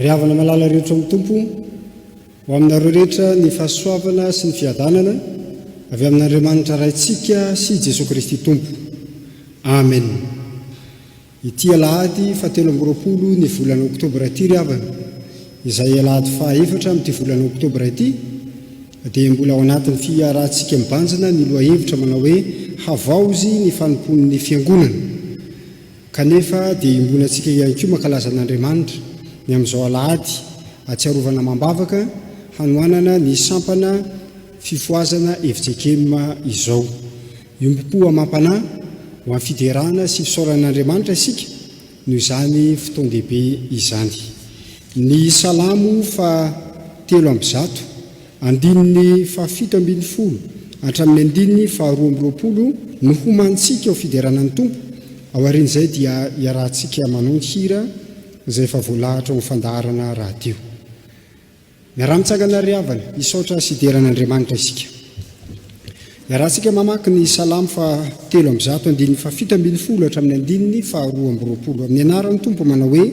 Riavana malala rehetra amin'ny tompo ho aminareo rehetra ny fahasoavana sy ny fiadanana avy amin'Andriamanitra raintsika sy Jesosy Kristy tompo. Amen. Ity alahady 17 ny volana Oktobra ity riavana, izay alahady 4 amin'ity volana Oktobra ity, dia mbola ao anatin'ny fiarahantsika mibanjina ny lohahevitra manao hoe Havaozy ny fanompoan'ny Fiangonana. Kanefa dia imbonantsika ihany koa mankalaza an'Andriamanitra ny amin'izao alahady atsiarovana mambavaka hanoanana ny sampana Fifohazana FJKM izao. Iompo amampana ho amin'ny fiderana sy fisaoran'Andriamanitra isika noho izany fotoan-dehibe izany. Ny salamo 3:100 andininy 7:70 hatramin'ny andininy 2:20 no homantsika ho fideranan'ny tompo. Aorian'izay dia iarahantsika manao hira izay efa voalahatra ho fandaharana radio. Miara-mitsangana riavana isaotra sy hideran'Andriamanitra isika. Iarahantsika mamaky ny salamo 3:100 andininy 7:70 hatramin'ny andininy 2:20 amin'ny anaran'ny tompo manao hoe: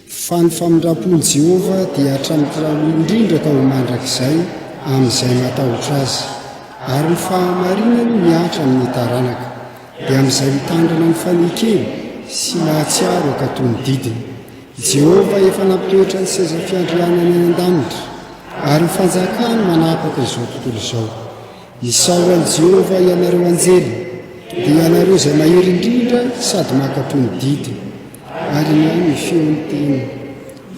fa ny famindram-pon'i Jehova dia hatramin'ny indrindra ka ho mandrakizay amin'izay matahotra azy, ary ny fahamarinany miatra amin'ny taranaka, dia amin'izay mitandrana ny fanekeny sy mahatsiaro ankatony didiny. Jehova efa nampitoetra ny seza fiandrianany any an-danitra ary fanjakany manapaka izao tontolo izao. Isaorany Jehova ianareo anjely dia ianareo izay mahery indrindra sady mankatony didiny ary ny feon'ny teny.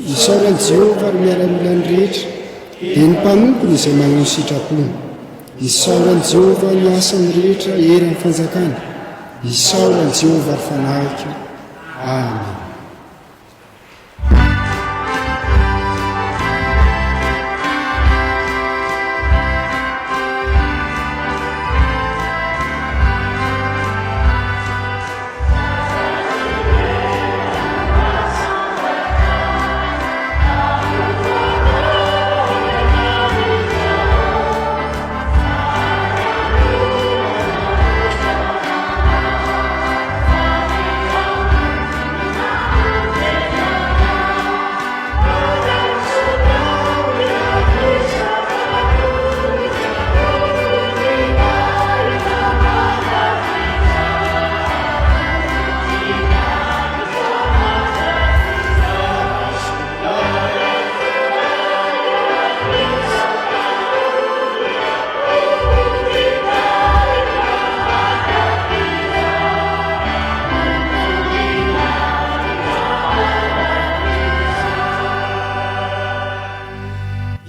Isaorany Jehova ary miaramila ny rehetra dia ny mpanompony izay manao sitrapony. Isaorany Jehova ny asany rehetra ery amin'ny fanjakana. Isaorany Jehova ary fanahika. Amen.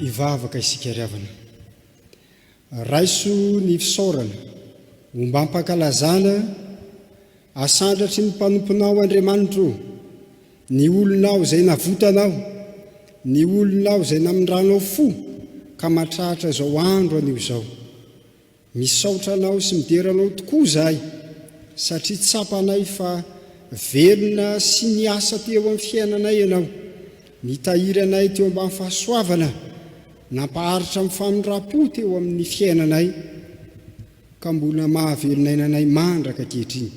Ivavaka isika riavana. Raiso ny fisaorana momba ampankalazana asandratry ny mpanomponao Andriamanitra, ny olonao izay navotanao, ny olonao izay namindranao fo ka matratra izao andro anio izao. Misaotra anao sy mideranao tokoa zahay satria tsapanay fa velona sy niasa teo amin'ny fiainanay ianao, nitahiranay teo ambany fahasoavana, nampaharitra amin'ny famindram-po teo amin'ny fiainanay ka mbola mahavelonainanay mandraka ankehitriny.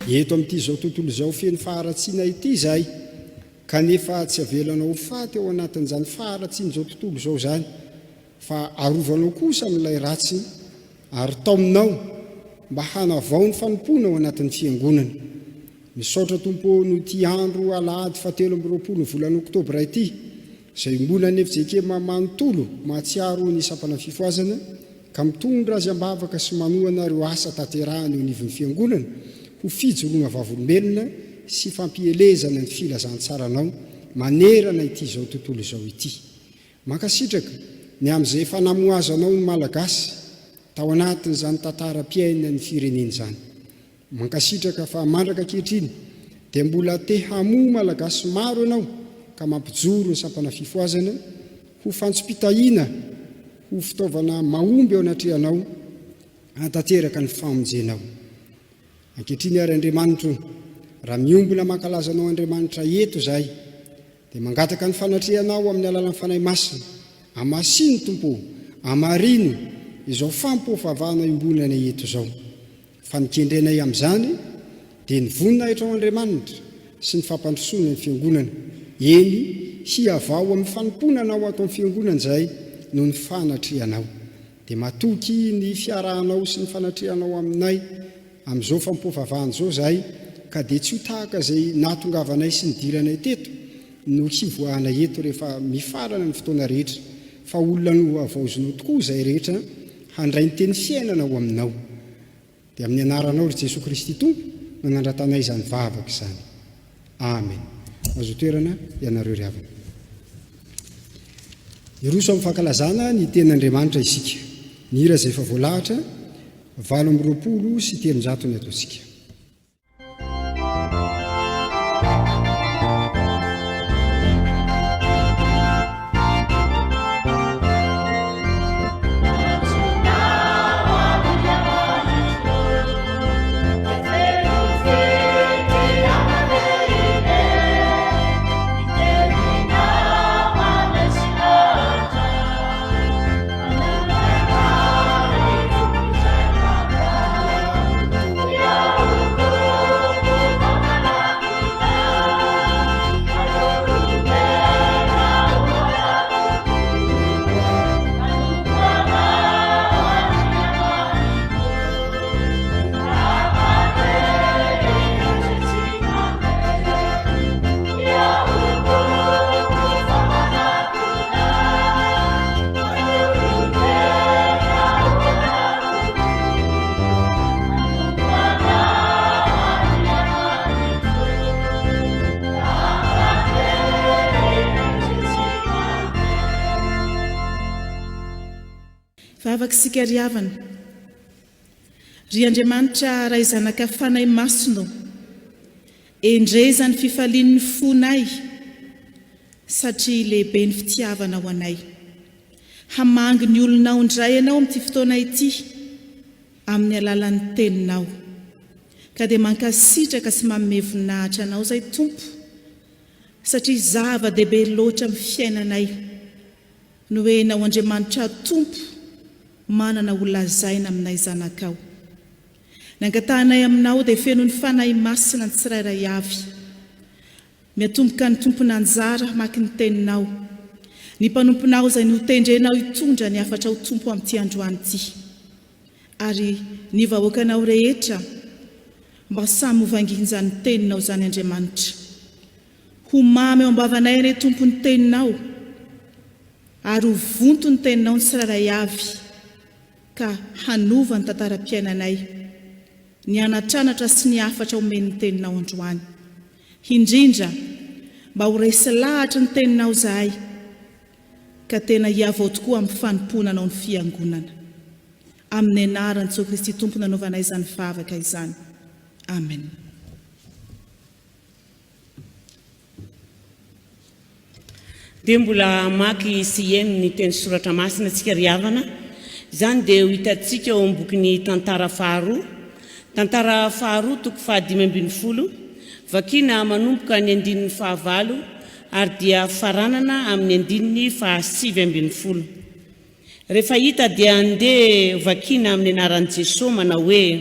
Eto amin'ity izao tontolo izao feno faharatsiana ity zahay kanefa tsy avelanao faty ao anatin'izany faharatsiana izao tontolo izao zany, fa arovanao kosa amin'ilay ratsy ary taominao mba hanavao ny fanompona ao anatin'ny fiangonana. Misaotra Tompo no ity andro alahady 17 volana Oktobra ity izay mbola ny FJKM manontolo mahatsiaro ny sapana Fifohazana ka mitondra azy ambavaka sy manohana ireo asa tanterahany eo anivon'ny fiangonana ho fijoroana vavolombelona sy fampielezana ny filazantsaranao manerana ity izao tontolo izao ity. Mankasitraka ny amin'izay fanamoazanao ny malagasy tao anatin'izany tantaram-piaina ny firenena izany. Mankasitraka fa mandraka ankehitriny dia mbola te hamoa malagasy maro ianao ka mampijoro ny sampana Fifohazana ho fantsopitahiana ho fitaovana mahomby ao anatrehanao hanatanteraka ny famonjenao. Ankehitriny ary Andriamanitra, raha miombona mankalazanao Andriamanitra eto zahay dia mangataka ny fanatrehanao amin'ny alalan'ny fanahy masina, amasiny Tompo, amarino izao fampofavahana imbonana eto izao. Fa nikendrenay amin'izany dia ny vonina eto Andriamanitra sy ny fampandrosoana ny fiangonana. Eny hiavao amin'ny fanomponanao ato amin'ny fiangonana izay no ny fanatrehanao. Dia matoky ny fiarahanao sy ny fanatrehanao aminay amin'izao fampofavahana izao zahay ka dia tsy ho tahaka izay nahatongavanay sy nidiranay teto no hivoahanay eto rehefa mifarana ny fotoana rehetra, fa olona no havaozinao tokoa izay rehetra handray ny teny fiainanao aminao. Dia amin'ny anaranao ry Jesosy Kristy Tompo no nandratanay izany vavaka izany. Amen. Azo toerana ianareo ry havana. Iroso amin'ny fankalazana ny ten'Andriamanitra isika. Ny hira izay efa voalahatra 820 sy 300 ny ataontsika. Yeah. Vavaksika riavana. Ry Andriamanitra raha izanaka fanahy masino, endrezany fifalian'ny fonay, satria lehibe ny fitiavana ho anay. Hamangy ny olonao indray ianao amin'ity fotoana ity, amin'ny alalan'ny teninao, ka dia mankasitraka sy manome voninahitra anao izay Tompo, satria zava-dehibe loatra amin'ny fiainanay, no hoe nao Andriamanitra Tompo manana ho lazaina aminay zanakao. Nangatanay aminao dia feno ny fanahy masina ny tsirairay avy. Miatomboka ny tompona anjara maky ny teninao, ny mpanomponao izay notendrenao hitondra ny afatra ho tompo amin'ity androany ity. Ary ny vahoakanao rehetra mba samy hovangin-izany teninao izany Andriamanitra. Ho mamy eo ambavanay ane tompo ny teninao, ary ho vonto ny teninao ny tsirairay avy, ka hanova ny tantaram-piainanay, ny anatranatra sy ny afatra omen'ny teninao androany. Indrindra mba ho resy lahatra ny teninao zahay, ka tena hiavao tokoa amin'ny fanompoananao ny fiangonana. Amin'ny anaran'i Jesosy Kristy Tompo nanaovanay izany favaka izany. Amen. Dia mbola maky sy heno ny teny soratra masina tsika riavana. Izany dia ho hitantsika eo am-bokin'ny tantara faharoa. Tantara faharoa toko 5:20, vakina manomboka ny 9:9 ary dia faranana amin'ny 9:7. Rehefa hita dia andeha vakina amin'ny anaran'i Jesosy manao hoe: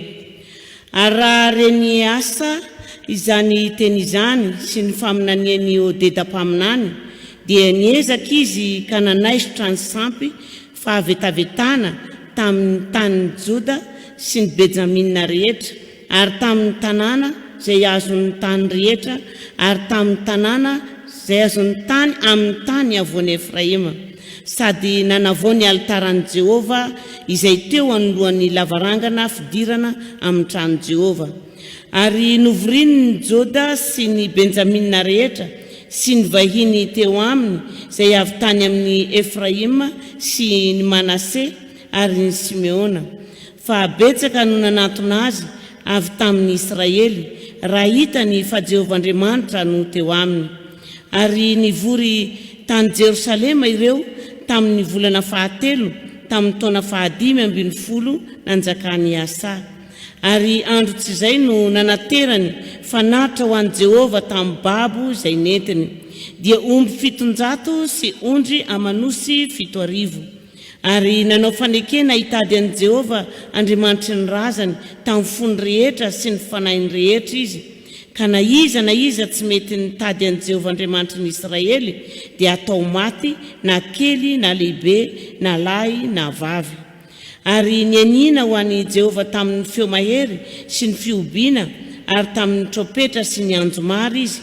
araha reny asa izany teny izany sy ny faminaniany 𝙁𝙑𝙑 dia niezaka izy ka nanaisotra ny sampy fahavetavetana tamin'ny tanin'ny Joda sy ny Benjamina rehetra, ary tamin'ny tanàna izay azon'ny tany rehetra, ary tamin'ny tanàna izay azon'ny tany amin'ny tany avoan'ny Efraima, sady nanavao ny altaran'i Jehovah izay teo anoloan'ny lavarangana fidirana amin'ny tranon'i Jehovah. Ary novorin'ny Joda sy ny Benjamina rehetra sy ny vahiny teo aminy izay avy tany amin'ny Efraima sy ny Manase ary ny Simeona. Fa betsaka no nanantona azy avy tamin'ny Israely raha hita ny fa Jehovah Andriamanitra no teo aminy. Ary nivory tany Jerosalema ireo tamin'ny volana 7 tamin'ny taona 5:10 nanjakany Asa. Ary andro tsy izay no nanaterany fanatra ho an'i Jehovah tamin'ny babo izay nentiny, dia omby 700 sy ondry amanosy 7,000. Ary nanao fanekena hitady an'i Jehovah Andriamanitry ny razany tamin'ny fony rehetra sy ny fanainy rehetra izy, ka na iza tsy mety nitady an'i Jehovah Andriamanitry ny Israely dia atao maty, na kely na lehibe, na lahy na vavy. Ary nianina ho an'i Jehovah tamin'ny feo mahery sy ny fiobina, ary tamin'ny tropetra sy ny anjomary izy.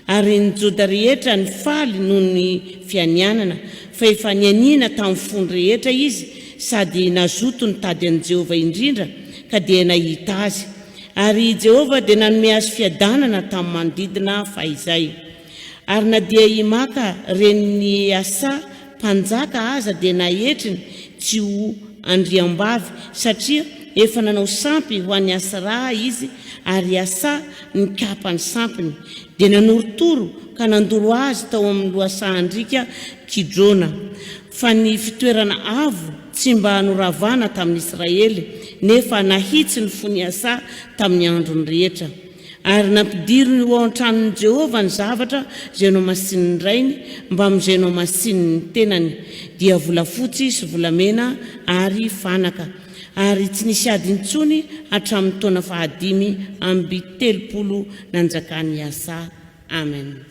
Ary ny Joda rehetra ny faly noho ny fianianana, fa efa nianina tamin'ny fony rehetra izy, sady nazoto nitady an'i Jehovah indrindra, ka dia nahita azy. Ary Jehovah dia nanome azy fiadanana tamin'ny manodidina fahizay. Ary na dia himaka reniny Asa mpanjaka aza dia nahetriny tsy ho andriam-bavy, satria efa nanao sampy ho an'ny Asa izy, ary Asa nikapany sampiny, dia nanorotoro ka nandoro azy tao amin'ny lohasahandrika Kidrona. Fa ny fitoerana avo tsy mba noravana tamin'ny Israely, nefa nahitsy ny fony Asa tamin'ny androny rehetra. Ary nampidiriny ho an-tranon'i Jehovah ny zavatra izay nomasininy rainy mba amin'izay nomasininy tenany, dia volafotsy sy volamena ary fanaka. Ary tsy nisy ady intsony hatramin'ny taona 5:30 nanjakany Asa. Amen.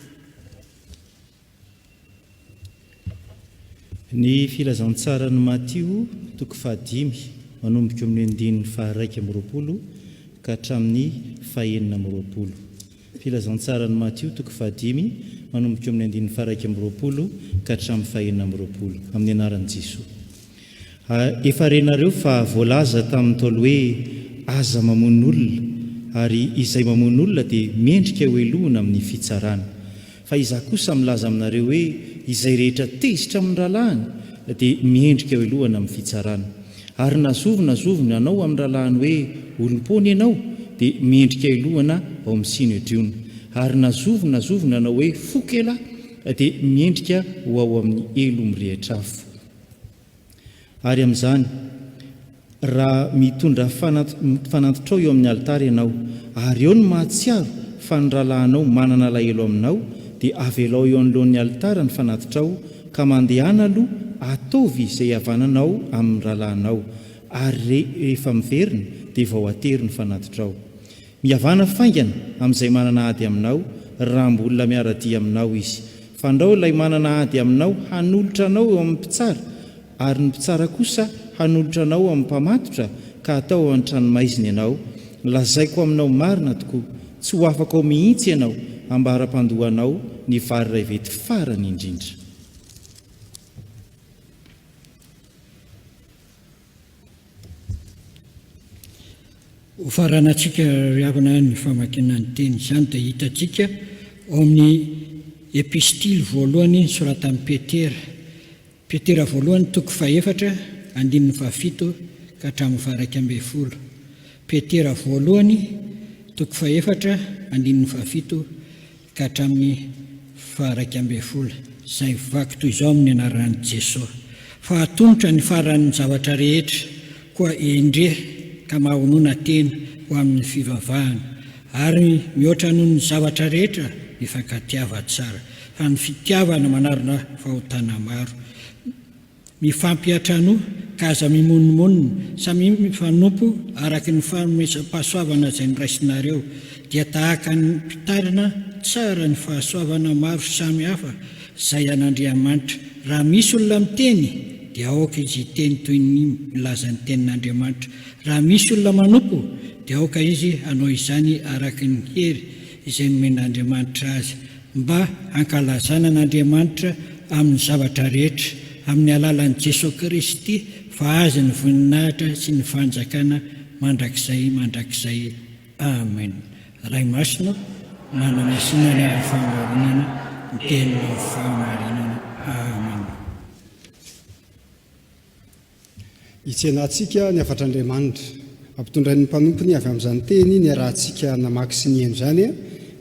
Ny filazantsarany Matio toko 5 manomboka amin'ny 1:120 ka hatramin'ny 9:20. Filazantsarany Matio toko 5 manomboka amin'ny 1:120 ka hatramin'ny 9:20 amin'ny anaran'i Jesosy. Efa renareo fa voalaza tamin'ny tolo hoe aza mamono olona, ary izay mamono olona dia miendrika ho elohana amin'ny fitsarana. Fa iza kosa milaza aminareo hoe izay rehetra tezitra amin'ny ralahany dia miendrika ho elohana amin'ny fitsarana. ary nazovina anao amin'ny rahalahany hoe olompony ianao dia miendrika ilohana ao amin'ny Synodriona, ary nazovina anao hoe fokela dia miendrika ho ao amin'ny elo mirehitra-afo. Ary amin'izany raha mitondra fanantotrao eo amin'ny alitara ianao, ary eo no mahatsiaro fa ny rahalahinao manana lahelo aminao, dia avelao eo anoloan'ny alitara ny fanantotrao ka mandehana aloha ataovy izay havananao amin'ny rahalahinao, ary rehefa miverina dia vao atery ny fanantotrao. Mihavana faingana amin'izay manana ady aminao raha mbola miara-dia aminao izy. Fandrao ilay manana ady aminao hanolotra anao eo amin'ny mpitsara, ary ny mpitsara kosa hanolotra anao amin'ny mpamatotra ka atao ao an-tranomaizina ianao. Lazaiko aminao marina tokoa, tsy ho afaka ao mihitsy ianao ambara-pandohanao ny vary iray vety farany indrindra. Ho faranantsika riavana ny famakiana ny teny izany dia hitantsika ao amin'ny epistily voalohany soratan'i Petera voalohany 2:7-7 ka hatramin'ny 2:10. Petera voalohany 2:7-7 ka hatramin'ny 2:10. Izay vaky toy izao amin'ny anaran'i Jesosy: fa hatongotra ny faran'ny zavatra rehetra koa endre ka mahahonoana tena ho amin'ny fivavahana, ary mihoatra noho ny zavatra rehetra mifankatiava tsara, fa ny fitiavana manarona fahotana maro, mifampiatrano ka aza mimononmonina, samy mifanompo araka ny fahasoavana izay noraisinareo, dia tahaka ny mpitarina tsara ny fahasoavana maro samy hafa izay an'Andriamanitra. Raha misy olona miteny dia aoka izy hiteny toy ny milaza ny tenin'Andriamanitra. Raha misy olona manompo dia aoka izy hanao izany araka ny hery izay nomen'Andriamanitra azy, mba hankalazana n'Andriamanitra amin'ny zavatra rehetra amin'ny alalan'i Jesosy Kristy, fa azy ny voninahitra sy ny fanjakana mandrakizay. Amen. Ray masina manamasina ny famarinana, ny tenin'ny famarinana. Amen. Hitsenantsika ny afatr'Andriamanitra ampitondrain'ny mpanompony avy amin'izany teny ny arahantsika namaky sy ny eno izany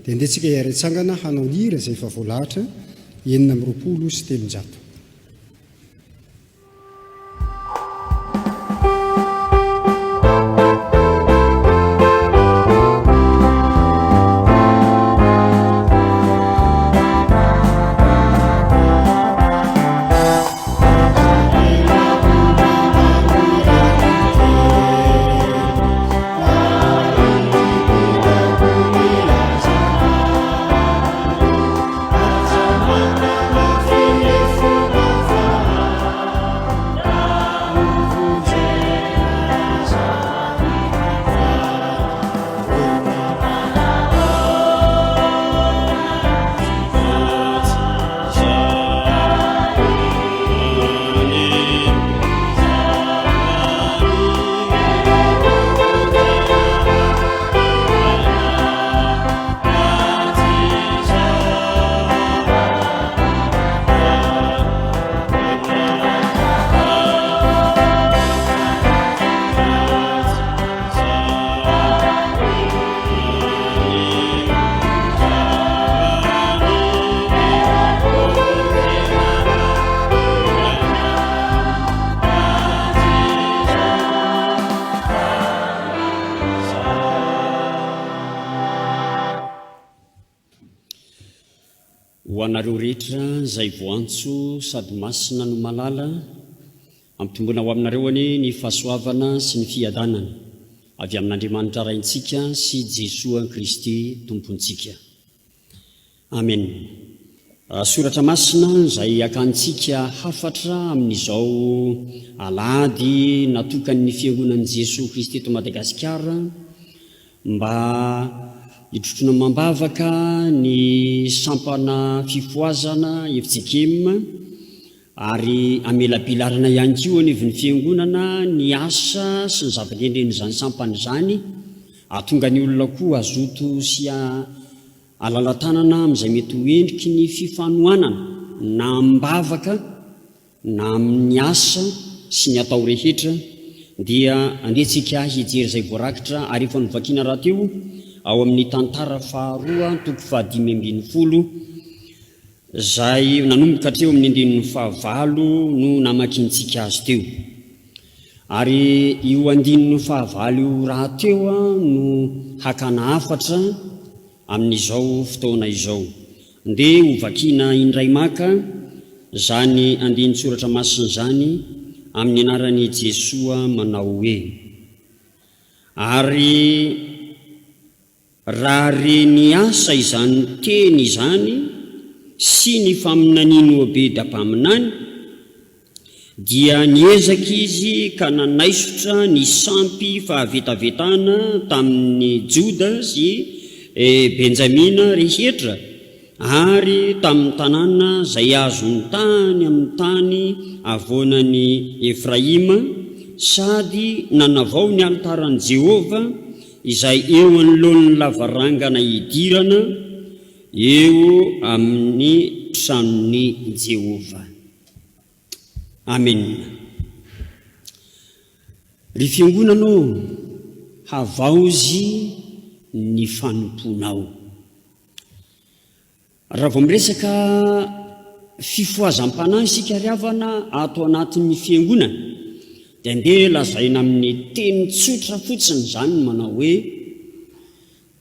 dia ndehantsika hiara-itsangana hanao hira izay efa voalahatra 920 sy 300. Ho anareo rehetra izay voantso sady masina no malala, ampitombona ho aminareo any ny fahasoavana sy ny fiadanana avy amin'Andriamanitra raintsika sy Jesosy Kristy tompontsika. Amen. Soratra masina izay akantsika hafatra amin'izao alady natokan'ny fiangonan'i Jesosy Kristy eto Madagasikara mba hitrotrona mambavaka ny sampana Fifohazana FTV-FJKM ary amelapilarana ihany koa anivon'ny fiangonana ny asa sy ny zava-kendren'izany sampana izany, ahatonga ny olona koa azoto sy alalatanana amin'izay mety ho endriky ny fifanohanana na mambavaka na amin'ny asa sy ny atao rehetra dia andehantsika hijery izay voarakitra ary efa novakiana raha teo ao amin'ny tantara faharoa toko 𝙁𝙤𝙗 izay nanomboka hatreo amin'ny 19 no namakintsika azy teo. Ary io 19 raha teo no hakana hafatra amin'izao fotoana izao. Ndeha ho vakiana indray maka zany andin-tsoratra masina zany amin'ny anaran'i Jesoa manao hoe: ary raha reny asa izany teny izany sy ny faminaniany 𝙃𝙑𝙑𝙗𝙗 dia niezaka izy ka nanaisotra ny sampy fahavetavetana tamin'ny Joda sy Benjamina rehetra ary tamin'ny tanàna izay azony tany amin'ny tany avoanany Efraima, sady nanavao ny altaran'i Jehova izay eo anoloan'ny lavarangana idirana eo amin'ny tranon'ny Jehova. Amen. Ry fiangonanao, havaozy ny fanompoanao. Raha vao miresaka fifohazam-panahy isika riavana ato anatin'ny fiangonana, dia andeha lazaina amin'ny teny tsotra fotsiny zany manao hoe: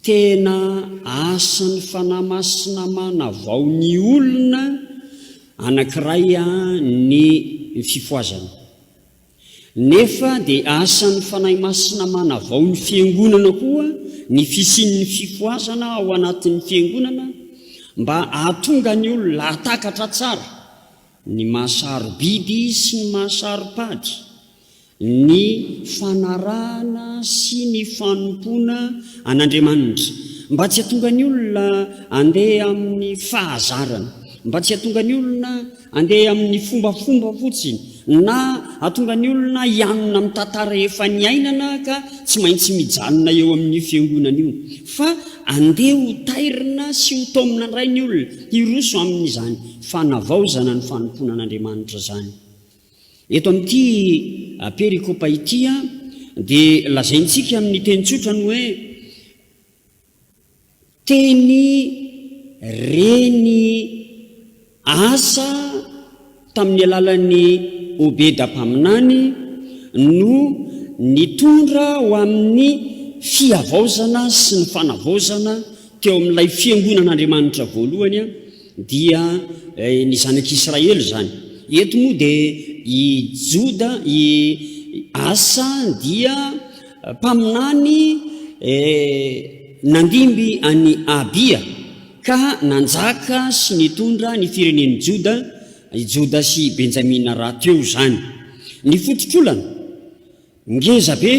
tena asan'ny fanahy masina manavao ny olona anankiray ny fifohazana. Nefa dia asan'ny fanahy masina manavao ny fiangonana koa ny fisian'ny fifohazana ao anatin'ny fiangonana, mba ahatonga ny olona atakatra tsara ny mahasarobidy sy ny mahasaro-pady, ny fanarahana sy ny fanompoana an'Andriamanitra, mba tsy hahatonga ny olona andeha amin'ny fahazarana, mba tsy hahatonga ny olona andeha amin'ny fombafomba fotsiny, na hahatonga ny olona hianona amin'ny tantara efa niainana ka tsy maintsy mijanona eo amin'ny fiangonana io, fa andeha ho tairina sy ho taomina indray ny olona hiroso amin'izany fanavaozana ny fanompoana an'Andriamanitra zany. Eto amin'ity perikopa ity dia lazaintsika amin'ny teny tsotra ny hoe: teny reny asa tamin'ny alalan'ny 𝙃𝙑𝙑𝙗𝙗 no nitondra ho amin'ny fihavaozana sy ny fanavaozana teo amin'ilay fiangonan'Andriamanitra voalohany dia ny zanak'Israely zany. Eto moa dia i Joda, i Asa dia mpaminany nandimby any Abia ka nanjaka sy nitondra ny firenen'ny Joda sy Benjamina raha teo zany. Ny fototrolana ngeza be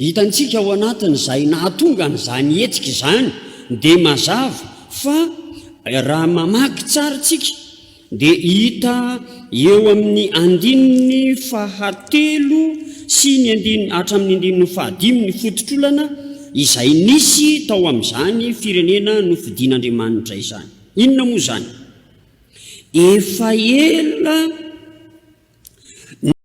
hitantsika ao anatiny izay nahatonga n'izany hetsika izany dia mazava fa raha mamaky tsara tsika dia hita eo amin'ny 19 sy ny hatramin'ny 15 ny fototrolana izay nisy tao amin'izany firenena nofidian'Andriamanitra izany. Inona moa zany? Efa ela